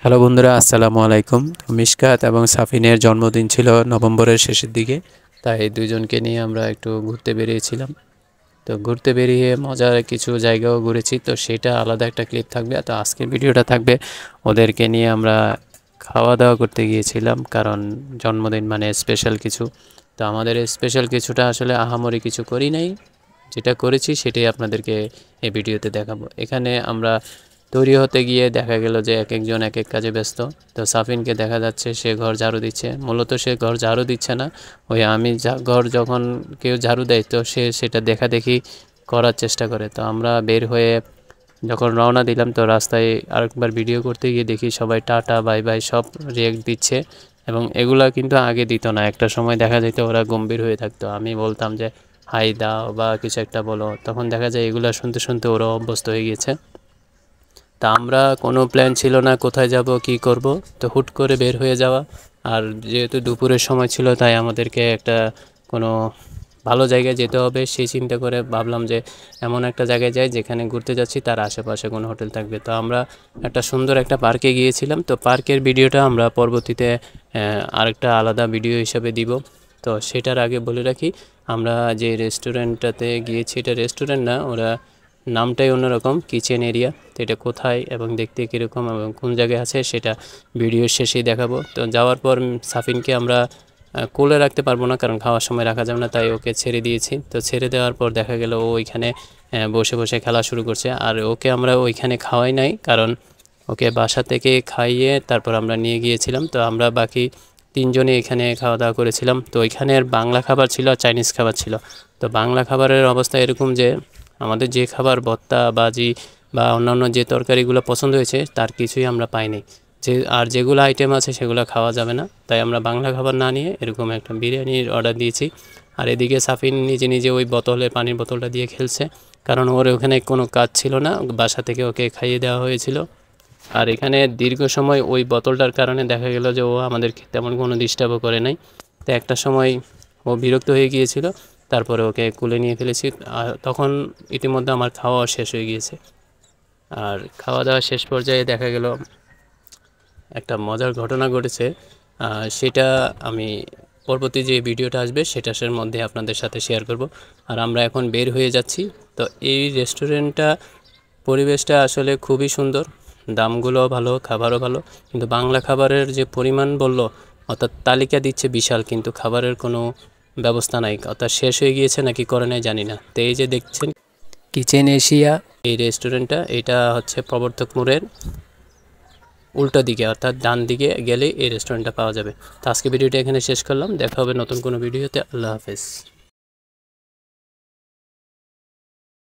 Hello বন্ধুরা, আসসালামু আলাইকুম। মিশকাত এবং সাফিনের জন্মদিন ছিল নভেম্বরের শেষের দিকে, তাই দুইজনকে নিয়ে আমরা একটু ঘুরতে বেরিয়েছিলাম। তো ঘুরতে বেরিয়ে মজার কিছু জায়গাও ঘুরেছি, তো সেটা আলাদা একটা ক্লিপ থাকবে। তো আজকের ভিডিওটা থাকবে ওদেরকে নিয়ে আমরা খাওয়া দাওয়া করতে গিয়েছিলাম, কারণ জন্মদিন মানে স্পেশাল কিছু। তো আমাদের স্পেশাল কিছুটা আসলে আহামরি কিছু করি নাই, যেটা করেছি সেটাই আপনাদেরকে এই ভিডিওতে দেখাবো। এখানে আমরা তৈরি হতে গিয়ে দেখা গেল যে এক একজন এক এক কাজে ব্যস্ত। তো সাফিনকে দেখা যাচ্ছে সে ঘর ঝাড়ু দিচ্ছে, মূলত সে ঘর ঝাড়ু দিচ্ছে না, ওই আমি ঘর যখন কেউ ঝাড়ু দেয় তো সে সেটা দেখা দেখি করার চেষ্টা করে। তো আমরা বের হয়ে যখন রওনা দিলাম, তো রাস্তায় আরেকবার ভিডিও করতে গিয়ে দেখি সবাই টাটা বাই বাই সব রিয়েক্ট দিচ্ছে, এবং এগুলা কিন্তু আগে দিত না। একটা সময় দেখা যেত ওরা গম্ভীর হয়ে থাকতো, আমি বলতাম যে হাই দাও বা কিছু একটা বলো, তখন দেখা যায় এগুলা শুনতে শুনতে ওরা অভ্যস্ত হয়ে গিয়েছে। তা আমরা কোনো প্ল্যান ছিল না কোথায় যাব কি করব, তো হুট করে বের হয়ে যাওয়া। আর যেহেতু দুপুরের সময় ছিল, তাই আমাদেরকে একটা কোনো ভালো জায়গায় যেতে হবে, সেই চিন্তা করে ভাবলাম যে এমন একটা জায়গায় যাই যেখানে ঘুরতে যাচ্ছি তার আশেপাশে কোনো হোটেল থাকবে। তো আমরা একটা সুন্দর একটা পার্কে গিয়েছিলাম। তো পার্কের ভিডিওটা আমরা পরবর্তীতে আরেকটা আলাদা ভিডিও হিসাবে দিব। তো সেটার আগে বলে রাখি, আমরা যে রেস্টুরেন্টটাতে গিয়েছি এটা রেস্টুরেন্ট না, ওরা নামটাই অন্যরকম, কিচেন এরিয়া। তো এটা কোথায় এবং দেখতে কীরকম এবং কোন জায়গায় আছে সেটা ভিডিওর শেষেই দেখাবো। তো যাওয়ার পর সাফিনকে আমরা কোলে রাখতে পারবো না, কারণ খাওয়ার সময় রাখা যাবে না, তাই ওকে ছেড়ে দিয়েছি। তো ছেড়ে দেওয়ার পর দেখা গেল ও ওইখানে বসে বসে খেলা শুরু করছে। আর ওকে আমরা ওইখানে খাওয়াই নাই, কারণ ওকে বাসা থেকে খাইয়ে তারপর আমরা নিয়ে গিয়েছিলাম। তো আমরা বাকি তিনজনই এখানে খাওয়া দাওয়া করেছিলাম। তো ওইখানের বাংলা খাবার ছিল আর চাইনিজ খাবার ছিল। তো বাংলা খাবারের অবস্থা এরকম যে আমাদের যে খাবার ভর্তা বাজি বা অন্যান্য যে তরকারিগুলো পছন্দ হয়েছে তার কিছুই আমরা পাইনি। আর যেগুলো আইটেম আছে সেগুলো খাওয়া যাবে না, তাই আমরা বাংলা খাবার না নিয়ে এরকম একটা বিরিয়ানির অর্ডার দিয়েছি। আর এদিকে সাফিন নিজে নিজে ওই পানির বোতলটা দিয়ে খেলছে, কারণ ওর ওখানে কোনো কাজ ছিল না, বাসা থেকে ওকে খাইয়ে দেওয়া হয়েছিল। আর এখানে দীর্ঘ সময় ওই বোতলটার কারণে দেখা গেল যে ও আমাদেরকে তেমন কোনো ডিস্টার্বও করে নাই। তো একটা সময় ও বিরক্ত হয়ে গিয়েছিল, তারপরে ওকে কুলে নিয়ে ফেলেছি। তখন ইতিমধ্যে আমার খাওয়া শেষ হয়ে গিয়েছে। আর খাওয়া দাওয়া শেষ পর্যায়ে দেখা গেল একটা মজার ঘটনা ঘটেছে, সেটা আমি পরবর্তী যে ভিডিওটা আসবে সেটার মধ্যে আপনাদের সাথে শেয়ার করব। আর আমরা এখন বের হয়ে যাচ্ছি। তো এই রেস্টুরেন্টটা পরিবেশটা আসলে খুবই সুন্দর, দামগুলোও ভালো, খাবারও ভালো, কিন্তু বাংলা খাবারের যে পরিমাণ বললো, অর্থাৎ তালিকা দিচ্ছে বিশাল, কিন্তু খাবারের কোনো ব্যবস্থা নাই, অর্থাৎ শেষ হয়ে গিয়েছে নাকি করে নাই জানি না। তো এই যে দেখছেন কিচেন এশিয়া এই রেস্টুরেন্টটা, এটা হচ্ছে প্রবর্তক মোড়ের উল্টো দিকে, অর্থাৎ ডান দিকে গেলে এই রেস্টুরেন্টটা পাওয়া যাবে। তো আজকে ভিডিওটা এখানে শেষ করলাম, দেখা হবে নতুন কোনো ভিডিওতে। আল্লাহ হাফেজ।